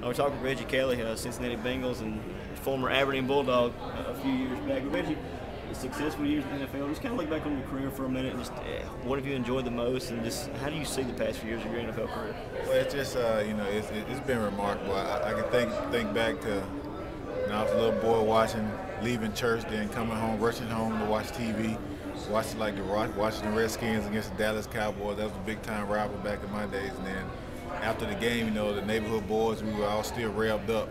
We're talking with Reggie Kelly, Cincinnati Bengals and former Aberdeen Bulldog a few years back. Reggie, successful years in the NFL. Just kind of look back on your career for a minute. And just what have you enjoyed the most, and just how do you see the past few years of your NFL career? Well, it's just it's been remarkable. I can think back to when I was a little boy leaving church, then coming home, rushing home to watch TV, watching the Redskins against the Dallas Cowboys. That was a big time rival back in my days. And then after the game, the neighborhood boys, we were all still revved up.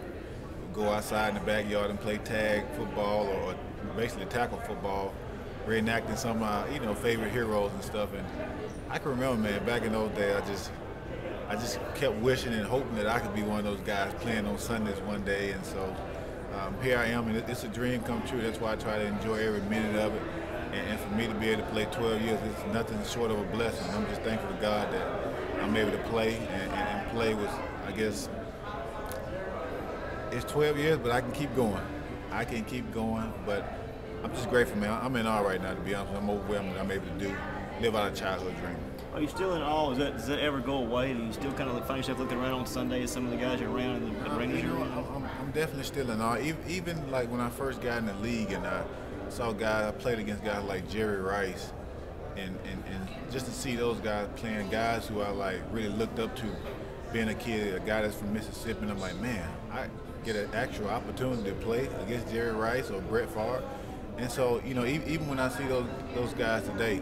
We'd go outside in the backyard and play tag football or basically tackle football, reenacting some of my favorite heroes and stuff. And I can remember, man, back in those days, I just kept wishing and hoping that I could be one of those guys playing on Sundays one day. And so here I am, and it's a dream come true. That's why I try to enjoy every minute of it. And for me to be able to play 12 years, it's nothing short of a blessing. I'm just thankful to God that I'm able to play and play with, I guess, it's 12 years, but I can keep going. I can keep going, but I'm just grateful, man. I'm in awe right now, to be honest. I'm overwhelmed that I'm able to live out a childhood dream. Are you still in awe? Does that ever go away? Do you still kind of find yourself looking around on Sunday at some of the guys you're around and the Rangers you're around? I'm definitely still in awe. Even like when I first got in the league and I saw guys, I played against guys like Jerry Rice, and just to see those guys playing guys who I like really looked up to, being a kid, a guy that's from Mississippi, and I'm like, man, I get an actual opportunity to play against Jerry Rice or Brett Favre. And so, even when I see those guys today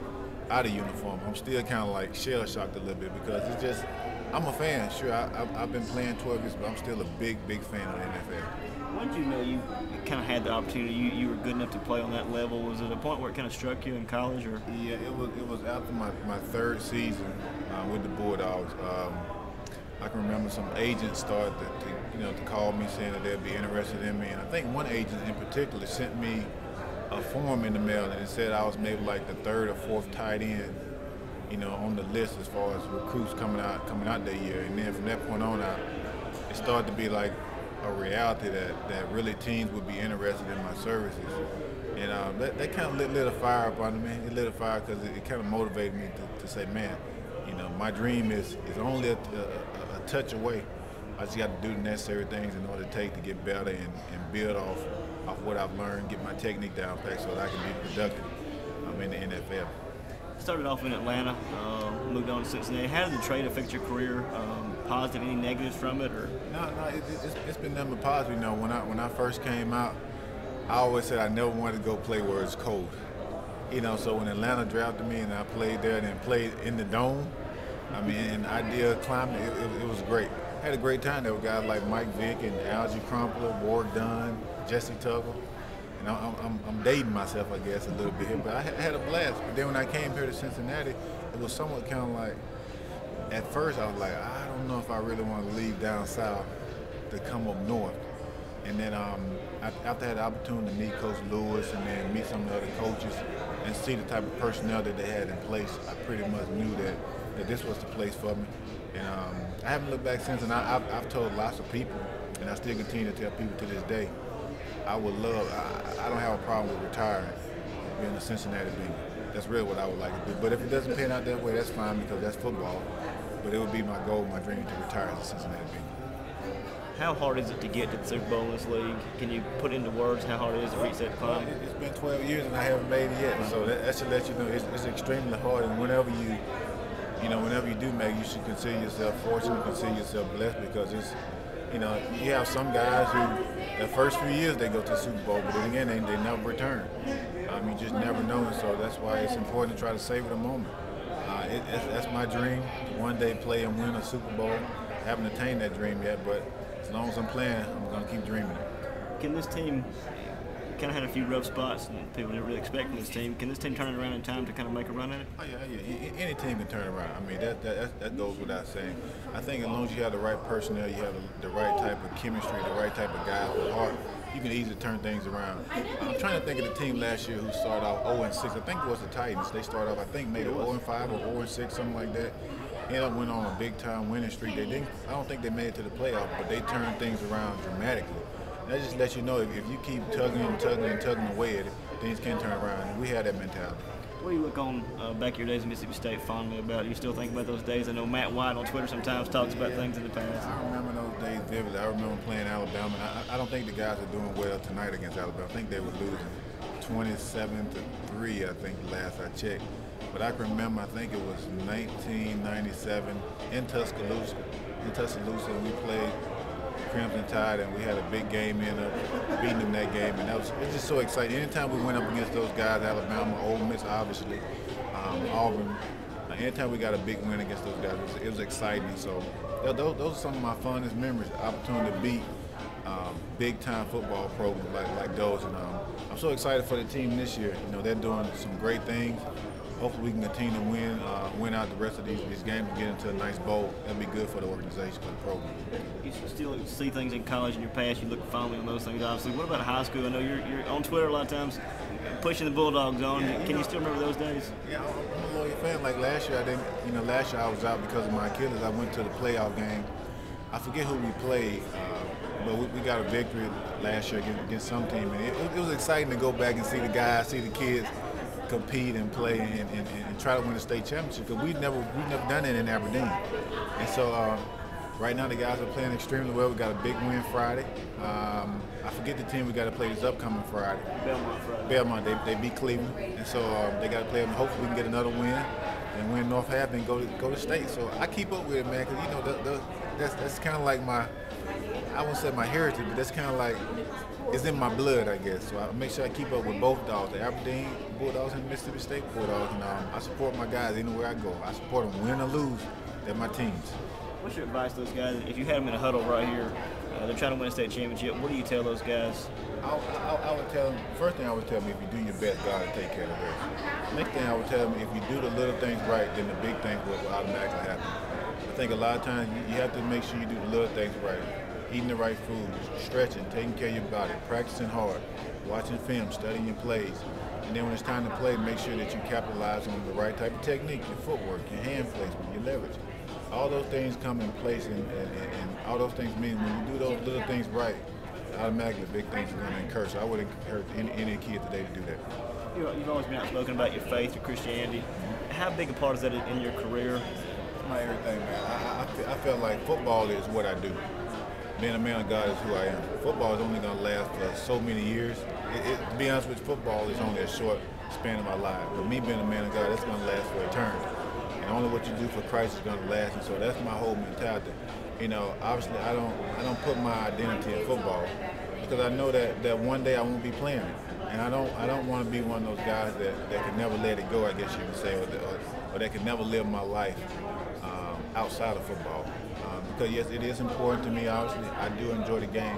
out of uniform, I'm still kind of like shell-shocked a little bit because it's just, I'm a fan. Sure, I've been playing 12 years, but I'm still a big fan of the NFL. When did you know you kind of had the opportunity? You were good enough to play on that level. Was it a point where it kind of struck you in college, or? Yeah, it was after my third season with the Bulldogs. I can remember some agents started to call me saying that they'd be interested in me, and I think one agent in particular sent me a form in the mail, and it said I was maybe like the third or fourth tight end, on the list as far as recruits coming out that year. And then from that point on out, it started to be like a reality that really teams would be interested in my services. And that kind of lit a fire up under me. It lit a fire because it kind of motivated me to say, man, my dream is only a touch away. I just got to do the necessary things in order to get better and build off what I've learned, get my technique down pat so that I can be productive in the NFL. Started off in Atlanta, moved on to Cincinnati. How did the trade affect your career? Positive, any negatives from it, or? No, it's been nothing but positive. When I first came out, I always said I never wanted to go play where it's cold. So when Atlanta drafted me and I played there and then played in the dome, in ideal climate, it was great. I had a great time there with guys like Mike Vick and Algie Crumpler, Ward Dunn, Jesse Tuggle. And I'm dating myself, I guess, a little bit here, but I had a blast. But then when I came here to Cincinnati, it was somewhat kind of like, at first I was like, I don't know if I really want to leave down south to come up north. And then after I had the opportunity to meet Coach Lewis and then meet some of the other coaches and see the type of personnel that they had in place, I pretty much knew that this was the place for me. And I haven't looked back since, and I've told lots of people, and I still continue to tell people to this day, I don't have a problem with retiring, being a Cincinnati Bengal. That's really what I would like to do. But if it doesn't pan out that way, that's fine because that's football. But it would be my goal, my dream to retire as a Cincinnati Bengal. How hard is it to get to the Super Bowl in this league? Can you put into words how hard it is to reach that climb? It's been 12 years and I haven't made it yet. So that should let you know it's extremely hard. And whenever you do make it, you should consider yourself fortunate, consider yourself blessed because it's, you have some guys who, the first few years they go to the Super Bowl, but then again, they never return. You just never know, and so that's why it's important to try to savor the moment. That's my dream, to one day play and win a Super Bowl. I haven't attained that dream yet, but as long as I'm playing, I'm going to keep dreaming it. Can this team, kind of had a few rough spots and people didn't really expect from this team, can this team turn it around in time to kind of make a run at it? Oh, yeah. Any team can turn around. That goes without saying. I think as long as you have the right personnel, you have the right type of chemistry, the right type of guys with heart, you can easily turn things around. I'm trying to think of the team last year who started off 0-6. I think it was the Titans. They started off, I think, maybe 0-5 or 0-6, something like that. Ended up went on a big-time winning streak. I don't think they made it to the playoffs, but they turned things around dramatically. That just lets you know if you keep tugging away at it, things can turn around. And we have that mentality. What do you look on back your days in Mississippi State fondly about? Do you still think about those days? I know Matt White on Twitter sometimes talks about things in the past. I remember those days vividly. I remember playing Alabama. I don't think the guys are doing well tonight against Alabama. I think they were losing 27-3, I think, last I checked. But I can remember, I think it was 1997 in Tuscaloosa. We played Crimson Tide, and we had a big game in beating them that game, and it's just so exciting. Anytime we went up against those guys, Alabama, Ole Miss, obviously, Auburn, anytime we got a big win against those guys, it was exciting. So those are some of my funnest memories, the opportunity to beat big-time football programs like those. And I'm so excited for the team this year. You know, they're doing some great things. Hopefully we can continue to win out the rest of these games and get into a nice bowl. That'll be good for the organization, for the program. You still see things in college in your past. You look fondly on those things, obviously. What about high school? I know you're on Twitter a lot of times, pushing the Bulldogs on. Yeah, Can you still remember those days? Yeah, I'm a loyal fan. Like last year, I didn't. You know, last year I was out because of my Achilles. I went to the playoff game. I forget who we played, but we got a victory last year against some team, and it was exciting to go back and see the guys, see the kids compete and play and try to win a state championship, because we've never done it in Aberdeen. And so right now the guys are playing extremely well. We got a big win Friday. I forget the team we got to play this upcoming Friday. Belmont. They beat Cleveland, and so they got to play them. Hopefully we can get another win and win North Half and go to state. So I keep up with it, man, because you know that's kind of like my, I won't say my heritage, but that's kind of like, it's in my blood, I guess. So I make sure I keep up with both dogs, the Aberdeen Bulldogs and Mississippi State Bulldogs. And I support my guys anywhere I go. I support them, win or lose. They're my teams. What's your advice to those guys? If you had them in a huddle right here, they're trying to win a state championship, what do you tell those guys? I would tell them, first thing I would tell them, if you do your best, God will take care of the rest. Next thing I would tell them, if you do the little things right, then the big things will automatically happen. I think a lot of times you have to make sure you do the little things right. Eating the right food, stretching, taking care of your body, practicing hard, watching film, studying your plays. And then when it's time to play, make sure that you capitalize on the right type of technique, your footwork, your hand placement, your leverage. All those things come in place, and all those things mean when you do those little things right, automatically big things are going to occur. So I would encourage any kid today to do that. You've always been outspoken about your faith, your Christianity. How big a part is that in your career? My everything, man. I felt like football is what I do. Being a man of God is who I am. Football is only going to last for so many years. To be honest with you, football is only a short span of my life. But me being a man of God, it's going to last for eternity. And only what you do for Christ is going to last. And so that's my whole mentality. You know, obviously I don't put my identity in football, because I know that one day I won't be playing it. And I don't want to be one of those guys that can never let it go, I guess you would say, or that can never live my life outside of football. Because yes, it is important to me, obviously. I do enjoy the game,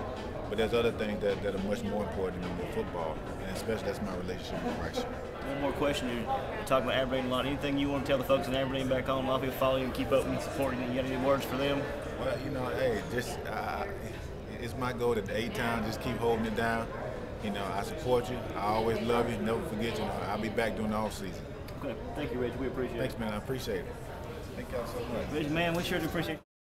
but there's other things that are much more important to me than football, and especially that's my relationship with Christ. One more question. You're talking about Aberdeen a lot. Anything you want to tell the folks in Aberdeen back home? A lot of people follow you and keep up and supporting you. You got any words for them? Well, you know, hey, just it's my goal that the A-Town just keep holding it down. You know, I support you. I always love you. Never forget you. I'll be back during the off season. Okay. Thank you, Rich. We appreciate it. Thanks, man. I appreciate it. Thank y'all so much. Rich, man, we sure do appreciate it.